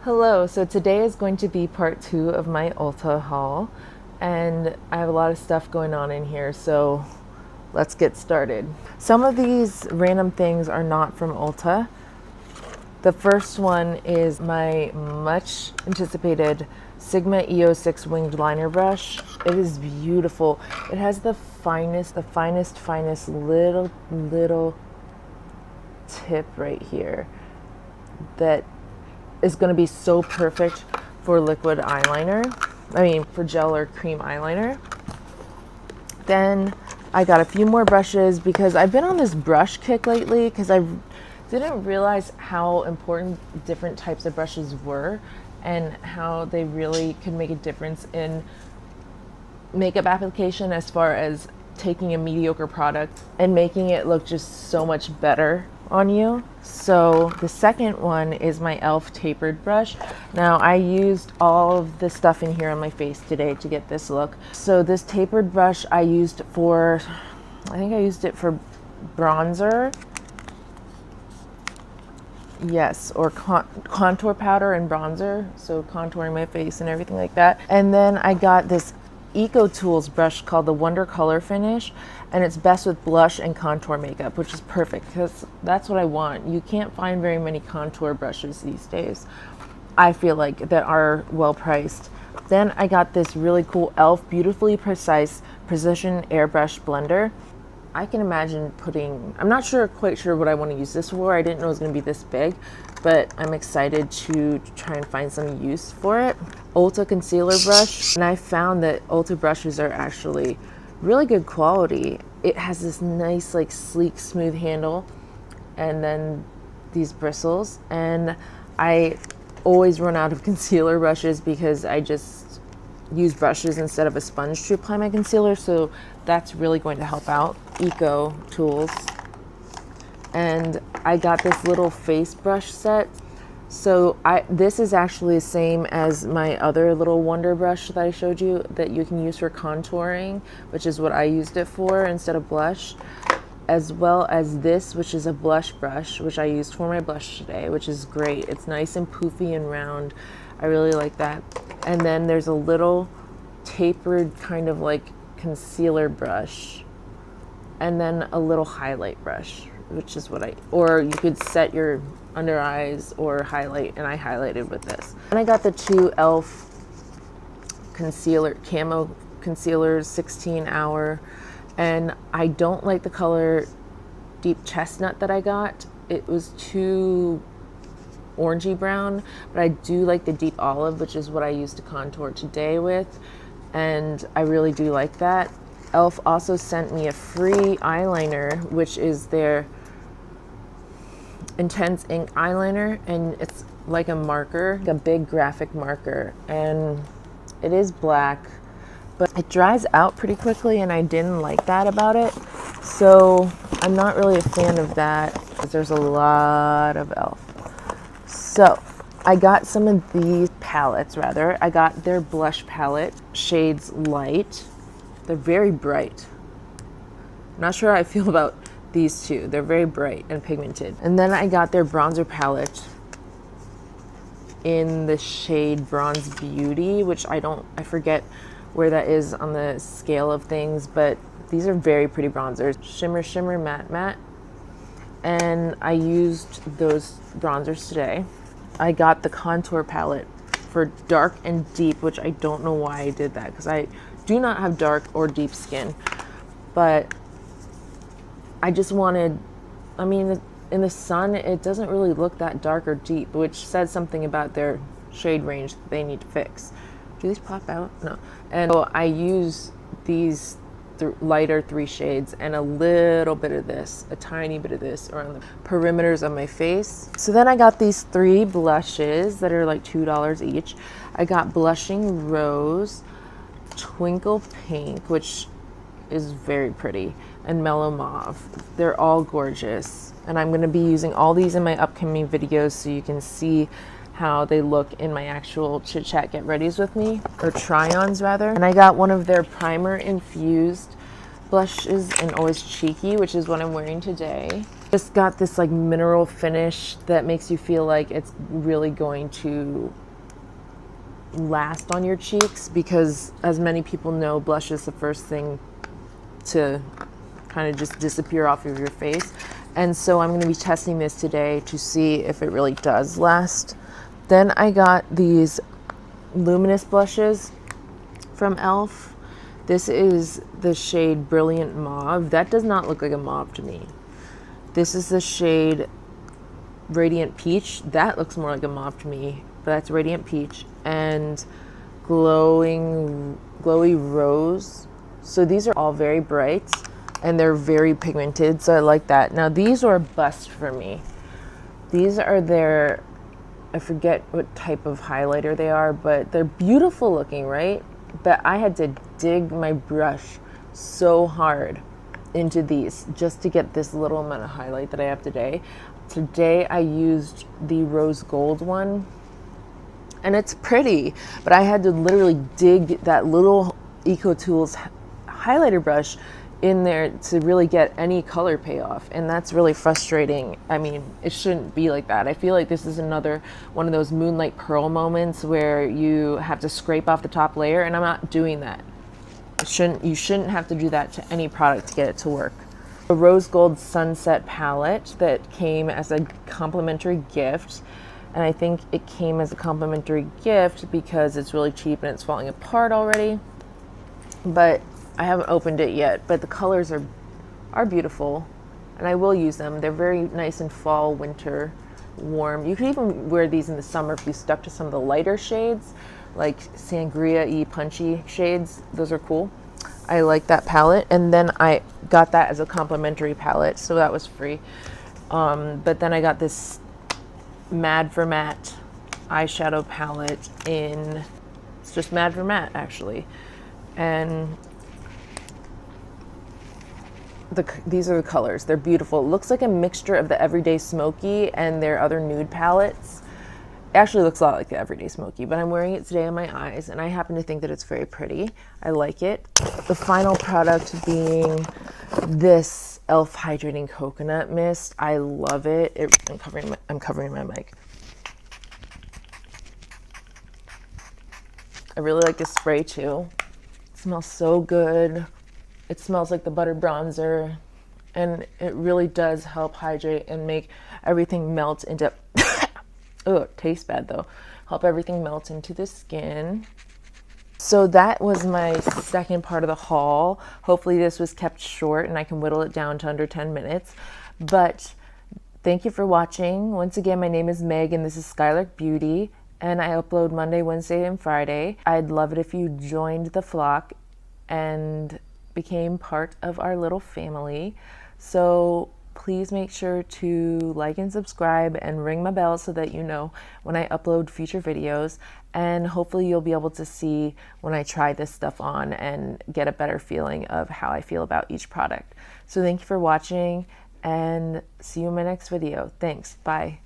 Hello, so today is going to be part 2 of my Ulta haul, and I have a lot of stuff going on in here, so let's get started. Some of these random things are not from Ulta. The first one is my much anticipated Sigma EO6 winged liner brush. It is beautiful. It has the finest little tip right here that is going to be so perfect for liquid eyeliner. For gel or cream eyeliner. Then I got a few more brushes because I've been on this brush kick lately because I didn't realize how important different types of brushes were and how they really could make a difference in makeup application as far as taking a mediocre product and making it look just so much better on you. So the second one is my e.l.f. tapered brush. Now I used all of the stuff in here on my face today to get this look. So this tapered brush I used for, I think I used it for bronzer. Yes, or contour powder and bronzer, so contouring my face and everything like that. And then I got this Eco Tools brush called the Wonder Color Finish, and it's best with blush and contour makeup, which is perfect because that's what I want. You can't find very many contour brushes these days, I feel like, that are well priced. Then I got this really cool e.l.f. Beautifully Precise Precision Airbrush Blender. I can imagine putting, I'm not quite sure what I want to use this for. I didn't know it was going to be this big, but I'm excited to try and find some use for it. Ulta concealer brush, and I found that Ulta brushes are actually really good quality. It has this nice, like, sleek, smooth handle, and then these bristles. And I always run out of concealer brushes because I just use brushes instead of a sponge to apply my concealer, so that's really going to help out. Eco Tools. And I got this little face brush set. So this is actually the same as my other little Wonder brush that I showed you that you can use for contouring, which is what I used it for instead of blush, as well as this, which is a blush brush, which I used for my blush today, which is great. It's nice and poofy and round. I really like that. And then there's a little tapered kind of like concealer brush, and then a little highlight brush, which is what or you could set your under eyes or highlight, and I highlighted with this. And I got the two e.l.f. concealer, camo concealers, 16 hour, and I don't like the color Deep Chestnut that I got. It was too orangey brown, but I do like the Deep Olive, which is what I used to contour today with, and I really do like that. e.l.f. also sent me a free eyeliner, which is their Intense Ink eyeliner, and it's like a marker, like a big graphic marker, and it is black, but it dries out pretty quickly, and I didn't like that about it, so I'm not really a fan of that because there's a lot of e.l.f. So I got some of these palettes, rather. I got their blush palette, shades Light. They're very bright. I'm not sure how I feel about these two. They're very bright and pigmented. And then I got their bronzer palette in the shade Bronze Beauty, which I forget where that is on the scale of things, but these are very pretty bronzers. Shimmer, Shimmer, Matte, Matte. And I used those bronzers today. I got the contour palette for dark and deep, which I don't know why I did that because I do not have dark or deep skin, but I just wanted, in the sun, it doesn't really look that dark or deep, which says something about their shade range that they need to fix. Do these pop out? No. And so I use these lighter 3 shades and a little bit of this, a tiny bit of this around the perimeters of my face. So then I got these 3 blushes that are like $2 each. I got Blushing Rose, Twinkle Pink, which is very pretty, and Mellow Mauve. They're all gorgeous, and I'm going to be using all these in my upcoming videos so you can see how they look in my actual Chit Chat Get Readies with me, or try-ons rather. And I got one of their primer infused blushes and always cheeky, which is what I'm wearing today. Just got this like mineral finish that makes you feel like it's really going to last on your cheeks, because as many people know, blush is the first thing to kind of just disappear off of your face. And so I'm going to be testing this today to see if it really does last. Then I got these luminous blushes from e.l.f. This is the shade Brilliant Mauve. That does not look like a mauve to me. This is the shade Radiant Peach. That looks more like a mauve to me, but that's Radiant Peach. And Glowy Rose. So these are all very bright and they're very pigmented, so I like that. Now these are a bust for me. These are their, I forget what type of highlighter they are, but they're beautiful looking, right? But I had to dig my brush so hard into these just to get this little amount of highlight that I have today. Today I used the rose gold one, and it's pretty, but I had to literally dig that little EcoTools highlighter brush in there to really get any color payoff, and that's really frustrating. I mean, it shouldn't be like that. I feel like this is another one of those Moonlight Pearl moments where you have to scrape off the top layer, and I'm not doing that. You shouldn't have to do that to any product to get it to work. A Rose Gold Sunset palette that came as a complimentary gift, and I think it came as a complimentary gift because it's really cheap and it's falling apart already, but I haven't opened it yet. But the colors are beautiful, and I will use them. They're very nice in fall, winter, warm. You could even wear these in the summer if you stuck to some of the lighter shades, like sangria-y punchy shades. Those are cool. I like that palette, and then I got that as a complimentary palette, so that was free. But then I got this Mad for Matte eyeshadow palette in, it's just Mad for Matte actually, and these are the colors. They're beautiful. It looks like a mixture of the Everyday Smoky and their other nude palettes. It actually looks a lot like the Everyday Smoky, but I'm wearing it today on my eyes, and I happen to think that it's very pretty. I like it. The final product being this e.l.f. Hydrating Coconut Mist. I love it. I'm covering my mic. I really like this spray too. It smells so good. It smells like the butter bronzer, and it really does help hydrate and make everything melt into oh, it tastes bad though. Help everything melt into the skin. So that was my second part of the haul. Hopefully this was kept short and I can whittle it down to under 10 minutes. But thank you for watching. Once again, my name is Meg and this is Skylark Beauty, and I upload Monday, Wednesday, and Friday. I'd love it if you joined the flock and became part of our little family. So please make sure to like and subscribe and ring my bell so that you know when I upload future videos, and hopefully you'll be able to see when I try this stuff on and get a better feeling of how I feel about each product. So thank you for watching, and see you in my next video. Thanks. Bye.